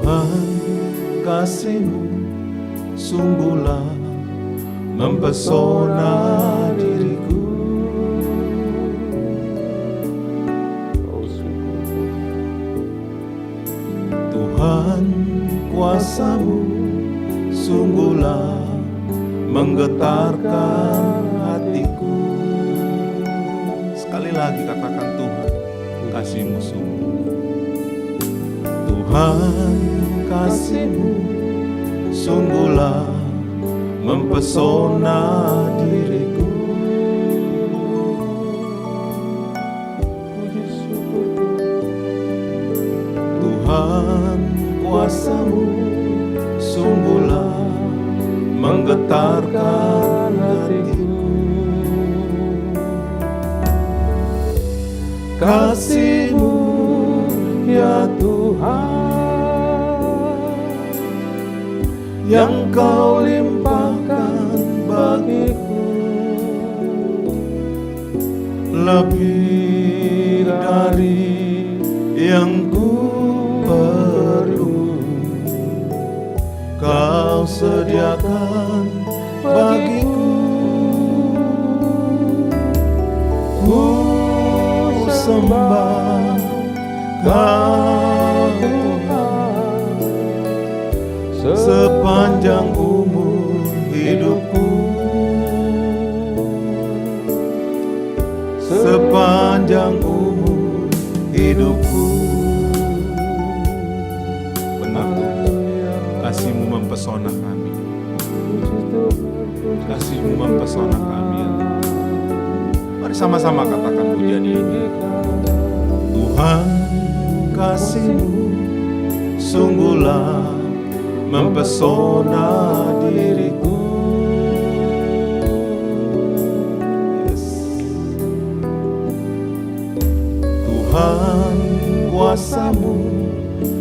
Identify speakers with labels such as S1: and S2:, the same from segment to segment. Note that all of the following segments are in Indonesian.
S1: Tuhan, kasih-Mu sungguhlah mempesona diriku. Tuhan, kuasa-Mu sungguhlah menggetarkan hatiku. Sekali lagi katakan, Tuhan, kasih-Mu sungguh. Tuhan, kasih-Mu sungguhlah mempesona diriku. Tuhan, kuasa-Mu sungguhlah menggetarkan hatiku. Kasih-Mu ya Tuhan, yang Kau limpahkan bagiku, lebih dari yang ku perlu. Kau sediakan bagiku. Ku sembah Kau Tuhan sepanjang umur hidupku, sepanjang umur hidupku. Benar, kasih-Mu mempesona kami, kasih-Mu mempesona kami. Mari sama-sama katakan pujian ini. Tuhan, kasih-Mu sungguhlah mempesona diriku. Yes. Tuhan, kuasa-Mu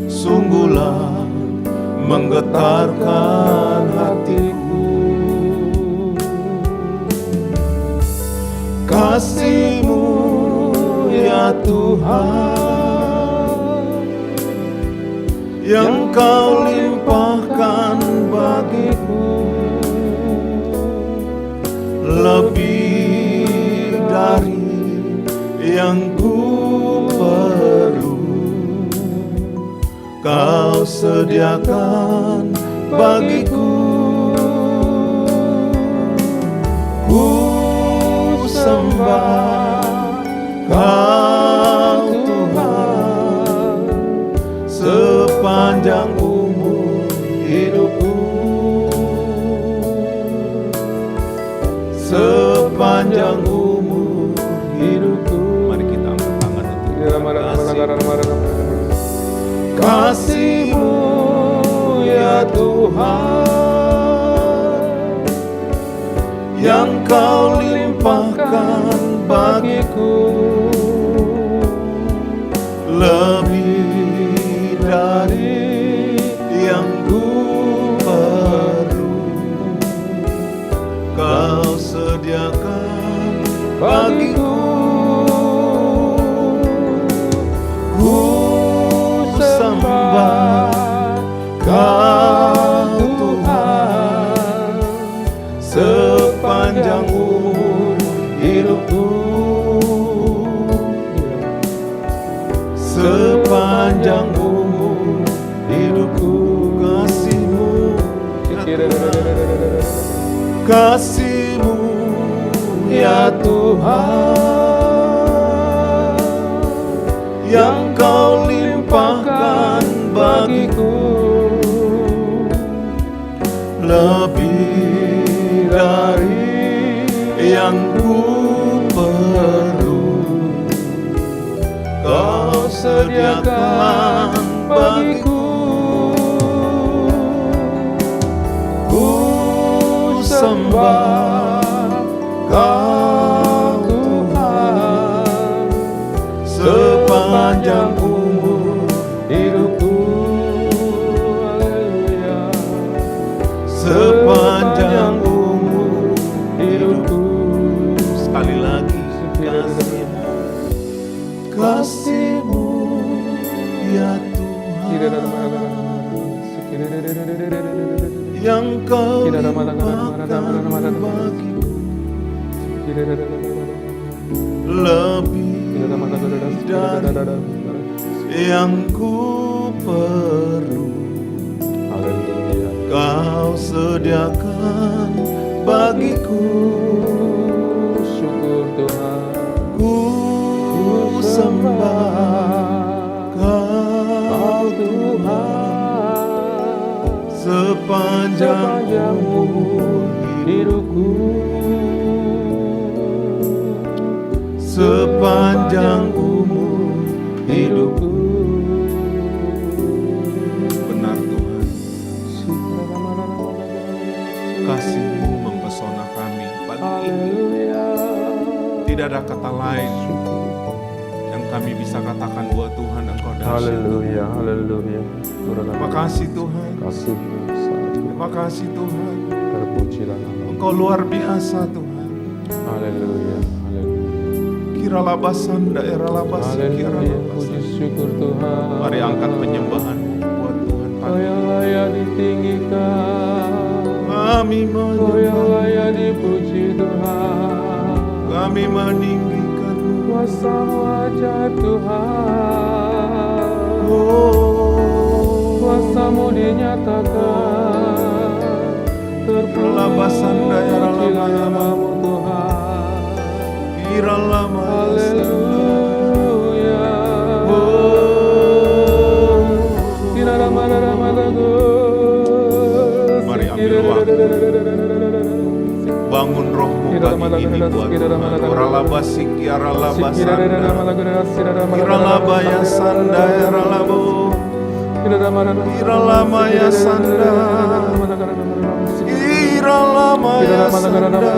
S1: sungguhlah menggetarkan hatiku. Kasih-Mu ya Tuhan, yang Kau limpahkan bagiku, lebih dari yang ku perlu. Kau sediakan bagiku. Ku sembah Kau Tuhan sepanjang umur hidupku, sepanjang umur hidupku. Mari kita angkat tangan untuk kasih-Mu ya Tuhan, yang Kau limpahkan bagiku, lebih dari yang ku perlu. Kau sediakan bagiku. Ku sembah Kau Tuhan sepanjang umur hidupku, sepanjang umur hidupku. Kasih-Mu kasih-Mu ya Tuhan, yang Kau limpahkan bagiku, lebih dari yang ku perlu. Kau sediakan bagiku. Ku sembah Kau Tuhan sepanjang umur hidupku. Haleluya. Sepanjang umur hidupku. Sekali lagi, kasih-Mu, kasih-Mu ya Tuhan, yang kau limpahkan bagiku lebih dari yang ku perlu. Kau sediakan bagiku.
S2: Syukur Tuhan.
S1: Ku sembah Kau Tuhan sepanjang umur
S2: hidupku,
S1: sepanjang umur hidupku. Benar Tuhan, kasih-Mu mempesona kami pagi ini. Tidak ada kata lain yang kami bisa katakan bahwa Tuhan Engkau dahsyat.
S2: Haleluya, haleluya.
S1: Terima kasih Tuhan.
S2: Kasih-Mu,
S1: Terima kasih Tuhan.
S2: terpujilah nama.
S1: Engkau luar biasa Tuhan.
S2: Haleluya, haleluya.
S1: Kiralabasanda eralabasi
S2: Haleluya, puji
S1: kiralabasanda.
S2: syukur Tuhan.
S1: Mari angkat penyembahan-Mu buat Tuhan
S2: Kau
S1: pagi.
S2: yang layak ditinggikan,
S1: Kami
S2: Kau yang
S1: menyembah,
S2: layak dipuji Tuhan.
S1: kami meninggikan-Mu.
S2: Kuasa-Mu ajaib Tuhan,
S1: Oh,
S2: kuasa-Mu dinyatakan,
S1: Kiralabasanda
S2: terpujilah
S1: eralabaya.
S2: nama-Mu Tuhan.
S1: Kiralamaya sanda.
S2: Haleluya.
S1: Oh, mari ambil waktu. Bangun rohmu pagi ini buat Tuhan. Oralabasi kiaralabasanda. Kiralabaya sanda eralabo. Kiralamaya sanda. Kiralamaya sanda.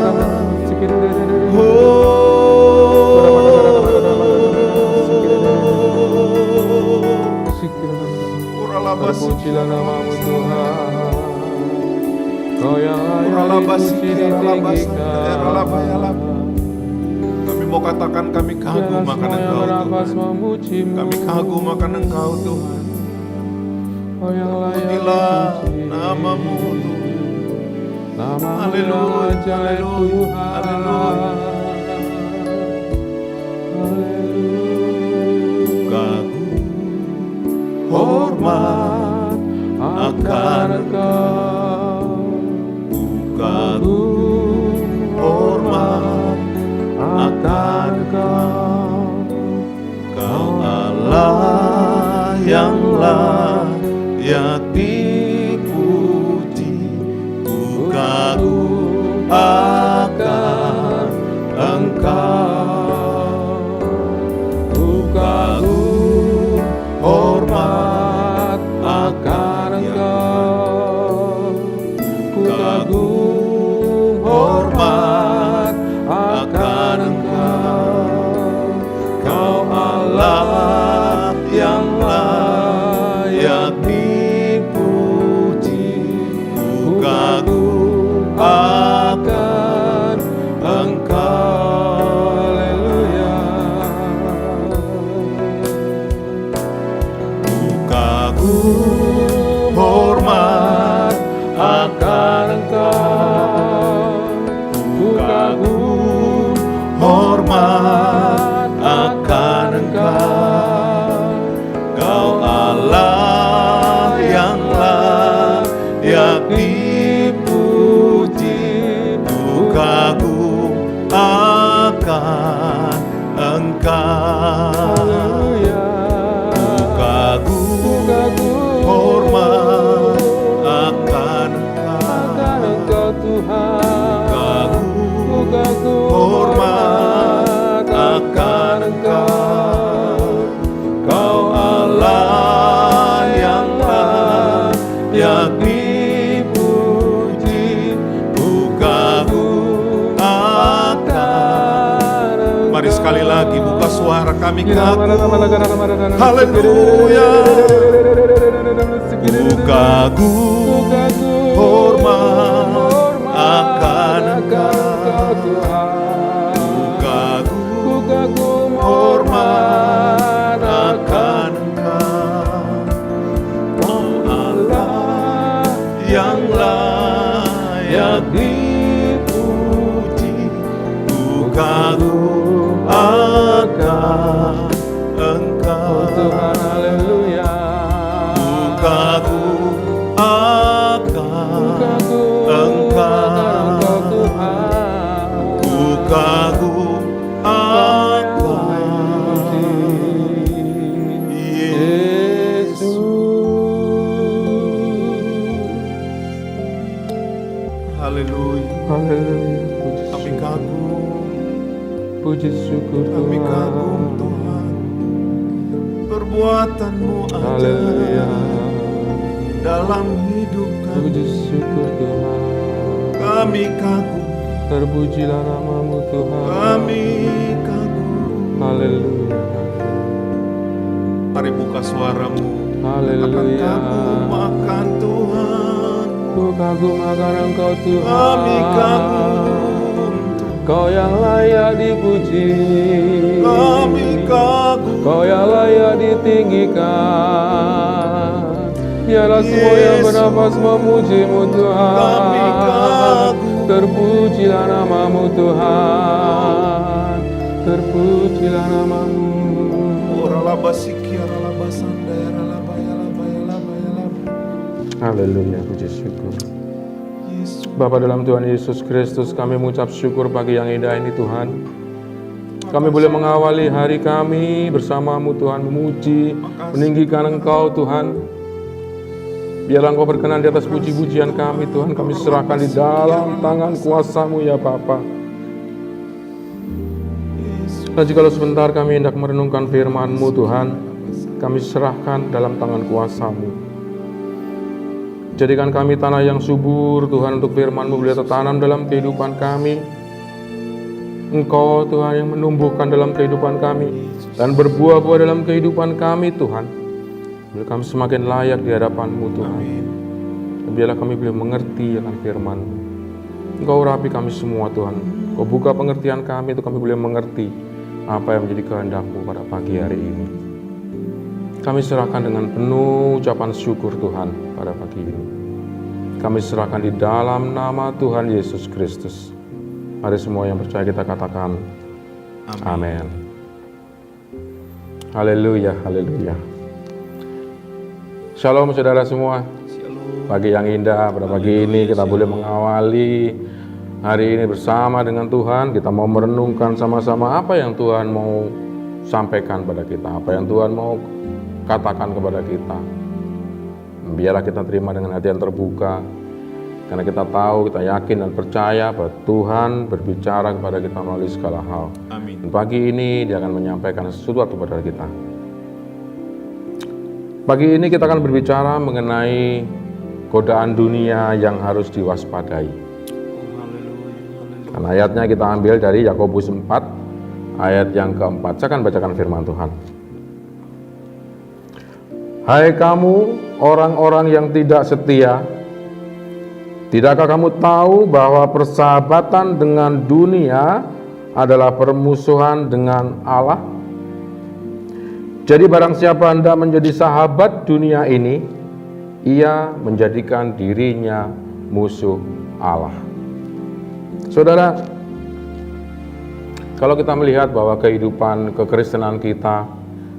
S2: Terpujilah nama-Mu Tuhan. Kau yang layak dipuji ditinggikan.
S1: Kami mau katakan kami kagum akan Engkau Tuhan. Kami kagum akan Engkau Tuhan.
S2: Kau yang layak
S1: Pujilah
S2: dipuji.
S1: nama-Mu Tuhan.
S2: Nama-Mu
S1: Haleluya,
S2: yang ajaib
S1: haleluya,
S2: Tuhan.
S1: haleluya.
S2: Haleluya.
S1: Kagum hormat akan
S2: Engkau.
S1: kagum hormat akan
S2: Engkau.
S1: Kau Allah yang layak dipuji. Ku kagum akan Engkau.
S2: Ku kagum
S1: Hormat
S2: akan Engkau. Ku kagum
S1: hormat
S2: akan Engkau.
S1: Kau Allah yang layak dipuji. Ku kagum akan Engkau.
S2: Haleluya.
S1: Ku kagum hormat akan
S2: Engkau. Ku kagum
S1: hormat akan Engkau. Kau Allah yang layak dipuji. Ku kagum akan Engkau.
S2: Haleluya.
S1: Ku kagum
S2: kagum
S1: hormat akan
S2: akan Engkau Tuhan. Ku kagum
S1: hormat akan Engkau. Kau Allah yang layak dipuji. Ku kagum akan. Mari sekali lagi buka suara kami kagum. Haleluya. Ku kagum hormat akan Engkau. Ku kagum hormat akan Engkau. Kau Allah yang layak dipuji. Ku kagum akan Engkau,
S2: Oh Tuhan, haleluya.
S1: ku kagum akan Engkau,
S2: Tuhan.
S1: ku kagum akan Yesus. Haleluya.
S2: Haleluya.
S1: Kami kagum,
S2: Puji syukur
S1: kami
S2: Tuhan.
S1: kagum Tuhan. Perbuatan-Mu
S2: Haleluya.
S1: aja dalam hidup kami.
S2: Puji syukur Tuhan.
S1: Kami kagum,
S2: Terpujilah namamu Tuhan.
S1: kami kagum.
S2: Haleluya.
S1: Mari buka suaramu. Akan
S2: Haleluya.
S1: kagum akan Tuhan.
S2: Ku kagum akan Engkau Tuhan.
S1: Kami kagum,
S2: Kau yang layak dipuji.
S1: kami kagum.
S2: Kau yang layak ditinggikan. Biarlah semua yang bernafas memuji-Mu Tuhan.
S1: Kami kagum.
S2: Terpujilah namamu Tuhan. Terpujilah namamu. Haleluya, puji syukur. Bapa dalam Tuhan Yesus Kristus, kami mengucap syukur pagi yang indah ini Tuhan. Kami boleh mengawali hari kami bersama-Mu Tuhan, memuji, meninggikan Engkau Tuhan. Biarlah Engkau berkenan di atas puji-pujian kami Tuhan. Kami serahkan di dalam tangan kuasa-Mu ya Bapa. Dan jikalau sebentar kami hendak merenungkan firman-Mu Tuhan, kami serahkan dalam tangan kuasa-Mu. Jadikan kami tanah yang subur Tuhan untuk firman-Mu boleh tertanam dalam kehidupan kami. Engkau Tuhan yang menumbuhkan dalam kehidupan kami dan berbuah-buah dalam kehidupan kami Tuhan. Biar kami semakin layak di hadapan-Mu Tuhan. Dan biarlah kami boleh mengerti akan firman-Mu. Engkau urapi kami semua Tuhan. Engkau buka pengertian kami untuk kami boleh mengerti apa yang menjadi kehendak-Mu pada pagi hari ini. Kami serahkan dengan penuh ucapan syukur Tuhan pada pagi ini. Kami serahkan di dalam nama Tuhan Yesus Kristus. Mari semua yang percaya kita katakan amin. Haleluya, haleluya. Shalom saudara semua. Pagi yang indah, pada pagi ini kita boleh mengawali hari ini bersama dengan Tuhan. Kita mau merenungkan sama-sama apa yang Tuhan mau sampaikan pada kita, apa yang Tuhan mau katakan kepada kita. Biarlah kita terima dengan hati yang terbuka, karena kita tahu, kita yakin dan percaya bahwa Tuhan berbicara kepada kita melalui segala hal.
S1: Amin.
S2: Dan pagi ini Dia akan menyampaikan sesuatu kepada kita. Pagi ini kita akan berbicara mengenai godaan dunia yang harus diwaspadai. Dan ayatnya kita ambil dari Yakobus 4 ayat yang keempat. Saya akan bacakan firman Tuhan. Hai kamu orang-orang yang tidak setia, tidakkah kamu tahu bahwa persahabatan dengan dunia adalah permusuhan dengan Allah? Jadi barang siapa hendak menjadi sahabat dunia ini, ia menjadikan dirinya musuh Allah. Saudara, kalau kita melihat bahwa kehidupan kekristenan kita,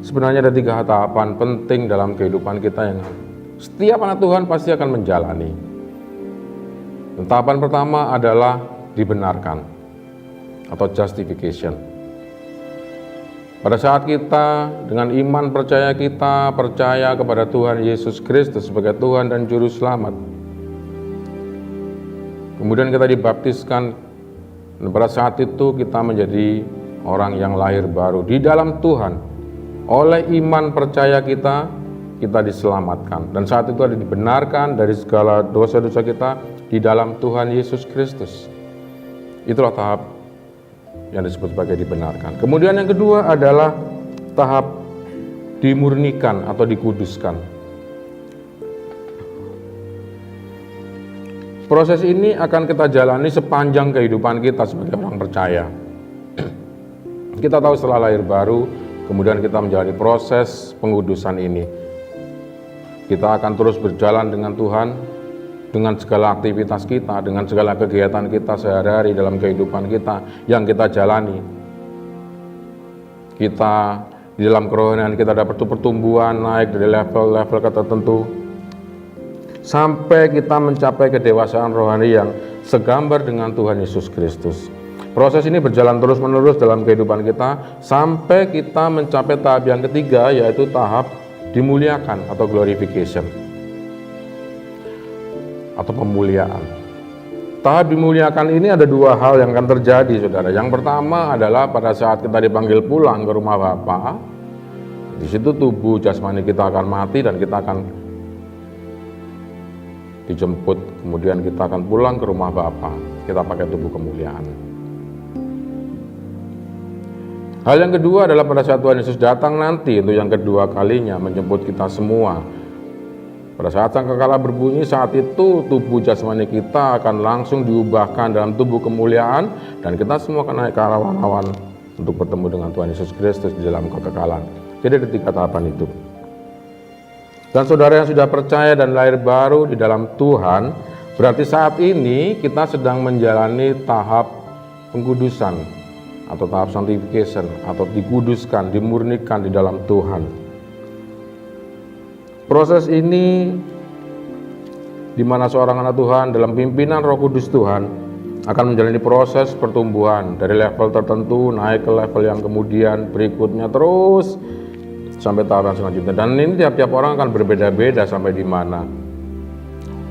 S2: sebenarnya ada 3 tahapan penting dalam kehidupan kita yang setiap anak Tuhan pasti akan menjalani. Dan tahapan pertama adalah dibenarkan atau justification. Pada saat kita dengan iman percaya kita percaya kepada Tuhan Yesus Kristus sebagai Tuhan dan Juru Selamat, kemudian kita dibaptiskan, dan pada saat itu kita menjadi orang yang lahir baru di dalam Tuhan. Oleh iman percaya kita diselamatkan. Dan saat itu ada dibenarkan dari segala dosa-dosa kita di dalam Tuhan Yesus Kristus. Itulah tahap yang disebut sebagai dibenarkan. Kemudian yang kedua adalah tahap dimurnikan atau dikuduskan. Proses ini akan kita jalani sepanjang kehidupan kita sebagai orang percaya. Kita tahu setelah lahir baru, kemudian kita menjalani proses pengudusan ini. Kita akan terus berjalan dengan Tuhan dengan segala aktivitas kita, dengan segala kegiatan kita sehari-hari dalam kehidupan kita yang kita jalani. Kita di dalam kerohanian kita dapat pertumbuhan naik dari level-level tertentu sampai kita mencapai kedewasaan rohani yang segambar dengan Tuhan Yesus Kristus. Proses ini berjalan terus-menerus dalam kehidupan kita sampai kita mencapai tahap yang ketiga, yaitu tahap dimuliakan atau glorification atau pemuliaan. Tahap dimuliakan ini ada dua hal yang akan terjadi, saudara. Yang pertama adalah pada saat kita dipanggil pulang ke rumah Bapa, di situ tubuh jasmani kita akan mati dan kita akan dijemput, kemudian kita akan pulang ke rumah Bapa. Kita pakai tubuh kemuliaan. Hal yang kedua adalah pada saat Tuhan Yesus datang nanti untuk yang kedua kalinya menjemput kita semua. Pada saat sangkakala berbunyi, saat itu tubuh jasmani kita akan langsung diubahkan dalam tubuh kemuliaan dan kita semua akan naik ke awan-awan untuk bertemu dengan Tuhan Yesus Kristus di dalam kekekalan. Jadi ada tiga tahapan itu. Dan saudara yang sudah percaya dan lahir baru di dalam Tuhan, berarti saat ini kita sedang menjalani tahap pengkudusan atau tahap sanctification, atau dikuduskan, dimurnikan di dalam Tuhan. Proses ini di mana seorang anak Tuhan dalam pimpinan Roh Kudus Tuhan akan menjalani proses pertumbuhan dari level tertentu naik ke level yang kemudian berikutnya terus sampai tahap yang selanjutnya. Dan ini tiap-tiap orang akan berbeda-beda sampai di mana.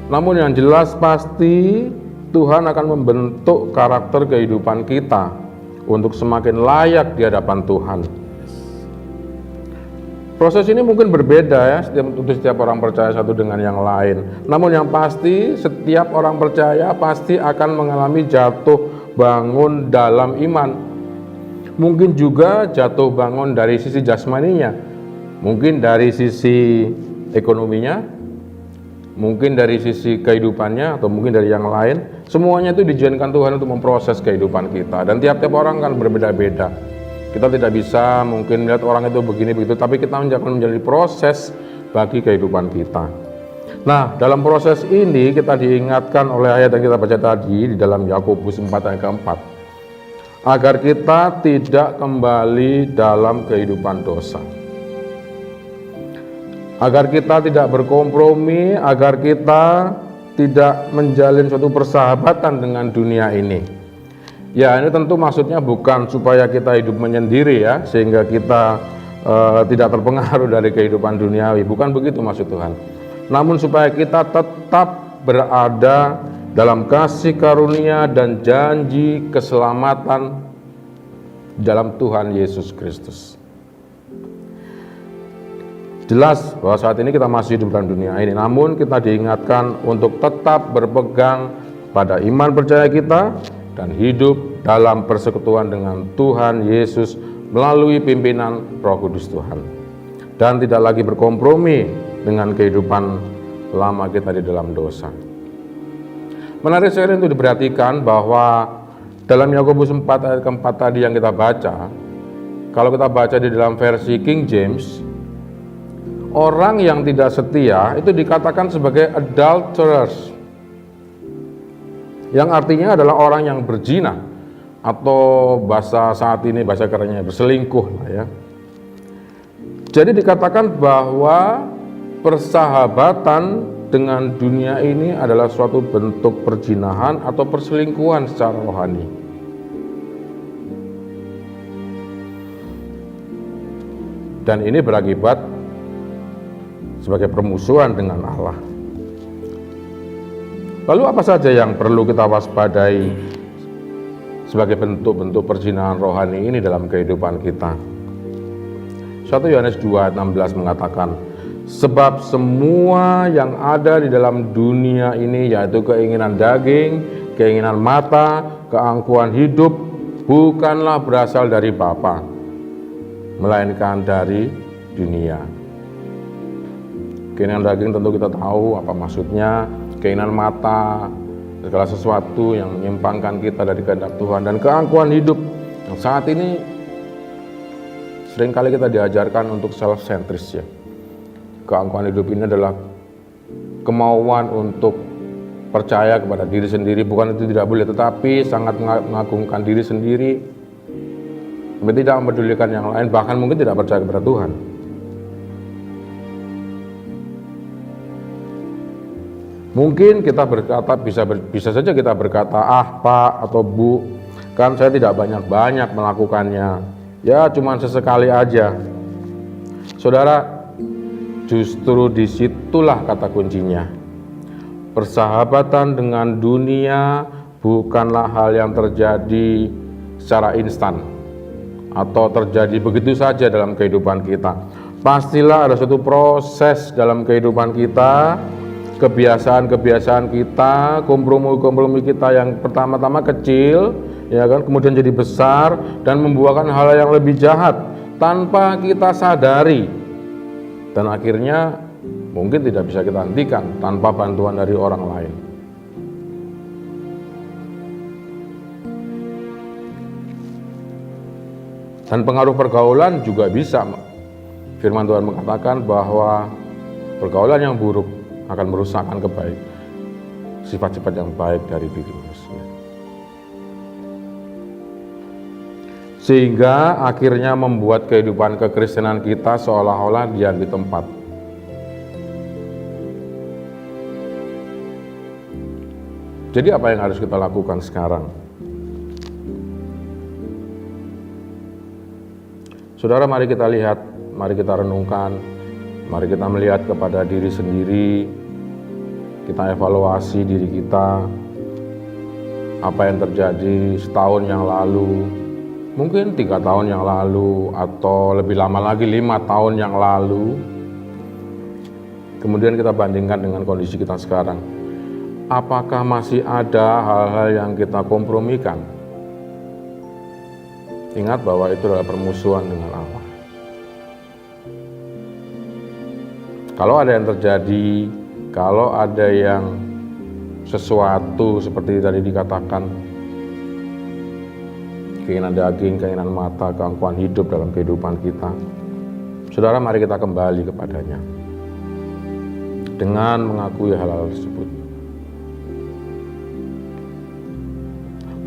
S2: Namun yang jelas pasti Tuhan akan membentuk karakter kehidupan kita untuk semakin layak di hadapan Tuhan. Proses ini mungkin berbeda ya, untuk setiap orang percaya satu dengan yang lain. Namun yang pasti setiap orang percaya pasti akan mengalami jatuh bangun dalam iman. Mungkin juga jatuh bangun dari sisi jasmaninya, mungkin dari sisi ekonominya, mungkin dari sisi kehidupannya, atau mungkin dari yang lain. Semuanya itu diizinkan Tuhan untuk memproses kehidupan kita. Dan tiap-tiap orang kan berbeda-beda. Kita tidak bisa mungkin melihat orang itu begini begitu, tapi kita akan menjadi proses bagi kehidupan kita. Nah, dalam proses ini kita diingatkan oleh ayat yang kita baca tadi di dalam Yakobus 4 ayat keempat, agar kita tidak kembali dalam kehidupan dosa. Agar kita tidak berkompromi, agar kita tidak menjalin suatu persahabatan dengan dunia ini. Ya, ini tentu maksudnya bukan supaya kita hidup menyendiri ya, sehingga kita tidak terpengaruh dari kehidupan duniawi. Bukan begitu maksud Tuhan. Namun supaya kita tetap berada dalam kasih karunia dan janji keselamatan dalam Tuhan Yesus Kristus. Jelas bahwa saat ini kita masih hidup dalam dunia ini, namun kita diingatkan untuk tetap berpegang pada iman percaya kita dan hidup dalam persekutuan dengan Tuhan Yesus melalui pimpinan Roh Kudus Tuhan. Dan tidak lagi berkompromi dengan kehidupan lama kita di dalam dosa. Menarik sekali untuk diperhatikan bahwa dalam Yakobus 4 ayat keempat tadi yang kita baca, kalau kita baca di dalam versi King James, orang yang tidak setia itu dikatakan sebagai adulterers, yang artinya adalah orang yang berzina, atau bahasa saat ini bahasa kerennya berselingkuh lah ya. Jadi dikatakan bahwa persahabatan dengan dunia ini adalah suatu bentuk perzinahan atau perselingkuhan secara rohani. Dan ini berakibat sebagai permusuhan dengan Allah. Lalu apa saja yang perlu kita waspadai sebagai bentuk-bentuk perzinahan rohani ini dalam kehidupan kita? 1 Yohanes 2 ayat 16 mengatakan, sebab semua yang ada di dalam dunia ini, yaitu keinginan daging, keinginan mata, keangkuhan hidup, bukanlah berasal dari Bapa, melainkan dari dunia. Keinginan daging tentu kita tahu apa maksudnya, keinginan mata, segala sesuatu yang menyimpangkan kita dari kehendak Tuhan, dan keangkuhan hidup yang saat ini seringkali kita diajarkan untuk self-centris ya. Keangkuhan hidup ini adalah kemauan untuk percaya kepada diri sendiri, bukan itu tidak boleh, tetapi sangat mengagungkan diri sendiri, tidak mempedulikan yang lain, bahkan mungkin tidak percaya kepada Tuhan. Mungkin kita berkata, bisa saja kita berkata, Pak atau Bu, kan saya tidak banyak-banyak melakukannya, ya cuma sesekali aja. Saudara, justru disitulah kata kuncinya. Persahabatan dengan dunia bukanlah hal yang terjadi secara instan atau terjadi begitu saja dalam kehidupan kita. Pastilah ada suatu proses dalam kehidupan kita, kebiasaan-kebiasaan kita, kompromi-kompromi kita yang pertama-tama kecil, ya kan, kemudian jadi besar dan membuahkan hal yang lebih jahat tanpa kita sadari, dan akhirnya mungkin tidak bisa kita hentikan tanpa bantuan dari orang lain. Dan pengaruh pergaulan juga bisa. Firman Tuhan mengatakan bahwa pergaulan yang buruk akan merusakkan sifat-sifat yang baik dari diri manusia. Sehingga akhirnya membuat kehidupan kekristenan kita seolah-olah diam di tempat. Jadi apa yang harus kita lakukan sekarang? Saudara, mari kita lihat, mari kita renungkan, mari kita melihat kepada diri sendiri, kita evaluasi diri kita, apa yang terjadi setahun yang lalu, mungkin 3 tahun yang lalu, atau lebih lama lagi 5 tahun yang lalu. Kemudian kita bandingkan dengan kondisi kita sekarang. Apakah masih ada hal-hal yang kita kompromikan? Ingat bahwa itu adalah permusuhan dengan Allah. Kalau ada yang terjadi, kalau ada yang sesuatu seperti tadi dikatakan, keinginan daging, keinginan mata, keangkuhan hidup dalam kehidupan kita, saudara, mari kita kembali kepadanya dengan mengakui hal-hal tersebut.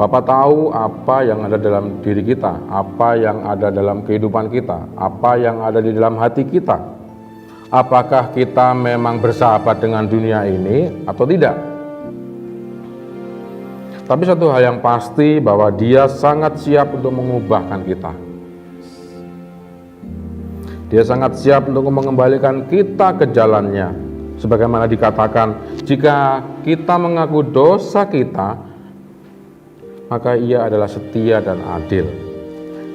S2: Bapa tahu apa yang ada dalam diri kita, apa yang ada dalam kehidupan kita, apa yang ada di dalam hati kita. Apakah kita memang bersahabat dengan dunia ini atau tidak? Tapi satu hal yang pasti bahwa Dia sangat siap untuk mengubahkan kita. Dia sangat siap untuk mengembalikan kita ke jalannya. Sebagaimana dikatakan, jika kita mengaku dosa kita, maka Ia adalah setia dan adil,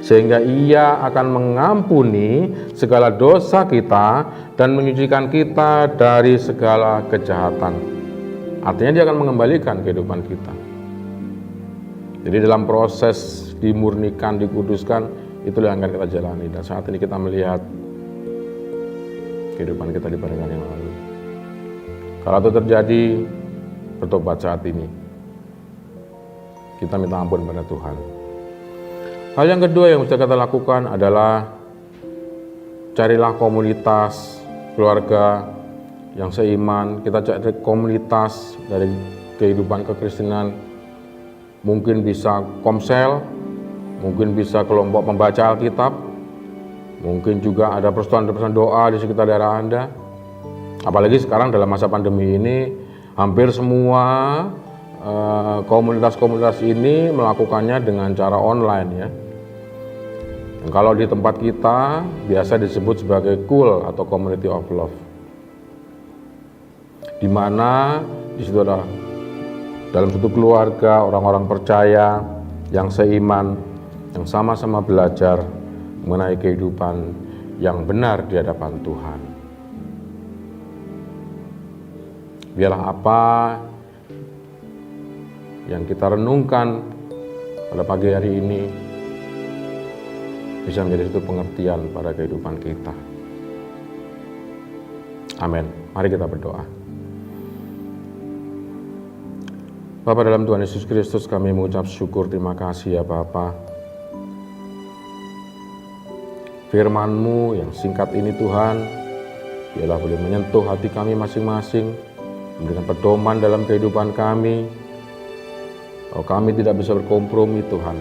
S2: sehingga Ia akan mengampuni segala dosa kita dan menyucikan kita dari segala kejahatan. Artinya Dia akan mengembalikan kehidupan kita. Jadi dalam proses dimurnikan, dikuduskan, itulah yang akan kita jalani. Dan saat ini kita melihat kehidupan kita dibandingkan yang lalu. Kalau itu terjadi, bertobat saat ini. Kita minta ampun pada Tuhan. Hal yang kedua yang bisa kita lakukan adalah carilah komunitas keluarga yang seiman. Kita cari komunitas dari kehidupan kekristenan. Mungkin bisa komsel, mungkin bisa kelompok pembaca Alkitab, mungkin juga ada persekutuan doa di sekitar daerah Anda. Apalagi sekarang dalam masa pandemi ini, hampir semua komunitas-komunitas ini melakukannya dengan cara online, ya. Dan kalau di tempat kita biasa disebut sebagai KUL atau Community of Love, di mana di situ ada dalam satu keluarga orang-orang percaya yang seiman, yang sama-sama belajar mengenai kehidupan yang benar di hadapan Tuhan. Biarlah apa yang kita renungkan pada pagi hari ini bisa menjadi satu pengertian pada kehidupan kita. Amin. Mari kita berdoa. Bapa dalam Tuhan Yesus Kristus, kami mengucap syukur, terima kasih ya Bapa. Firman-Mu yang singkat ini Tuhan, biarlah boleh menyentuh hati kami masing-masing, memberikan pedoman dalam kehidupan kami. Kalau kami tidak bisa berkompromi Tuhan,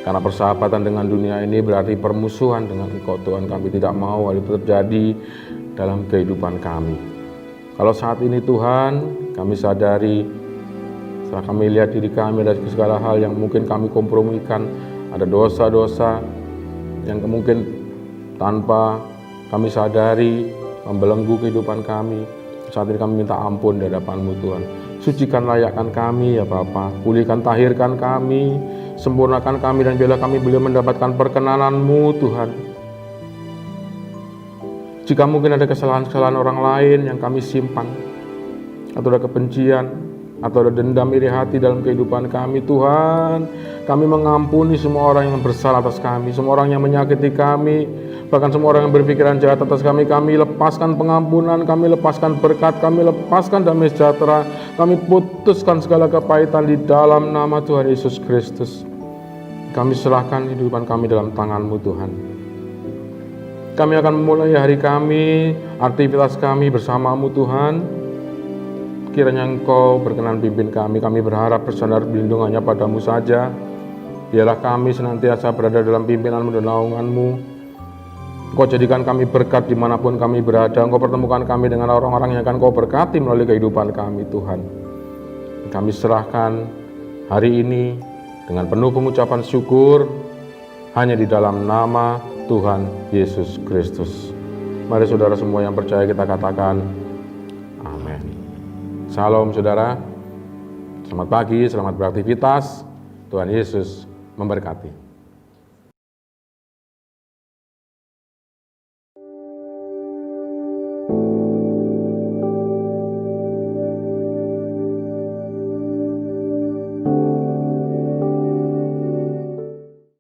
S2: karena persahabatan dengan dunia ini berarti permusuhan dengan Engkau Tuhan. Kami tidak mau hal itu terjadi dalam kehidupan kami. Kalau saat ini Tuhan, kami sadari setelah kami lihat diri kami dari segala hal yang mungkin kami kompromikan, ada dosa-dosa yang mungkin tanpa kami sadari membelenggu kehidupan kami. Saat ini kami minta ampun di hadapan-Mu Tuhan. Sucikan, layakkan kami ya Bapa, pulihkan, tahirkan kami, sempurnakan kami, dan biarlah kami boleh mendapatkan perkenanan-Mu Tuhan. Jika mungkin ada kesalahan-kesalahan orang lain yang kami simpan, atau ada kebencian, atau ada dendam iri hati dalam kehidupan kami, Tuhan, kami mengampuni semua orang yang bersalah atas kami, semua orang yang menyakiti kami, bahkan semua orang yang berpikiran jahat atas kami. Kami lepaskan pengampunan, kami lepaskan berkat, kami lepaskan damai sejahtera, kami putuskan segala kepahitan di dalam nama Tuhan Yesus Kristus. Kami serahkan kehidupan kami dalam tangan-Mu Tuhan. Kami akan memulai hari kami, aktivitas kami bersama-Mu Tuhan. Kiranya Engkau berkenan pimpin kami. Kami berharap bersandar perlindungannya pada-Mu saja. Biarlah kami senantiasa berada dalam pimpinan-Mu dan naungan-Mu. Engkau jadikan kami berkat dimanapun kami berada. Engkau pertemukan kami dengan orang-orang yang akan Engkau berkati melalui kehidupan kami Tuhan. Kami serahkan hari ini dengan penuh pengucapan syukur hanya di dalam nama Tuhan Yesus Kristus. Mari saudara semua yang percaya kita katakan amin. Shalom saudara. Selamat pagi, selamat beraktivitas. Tuhan Yesus memberkati.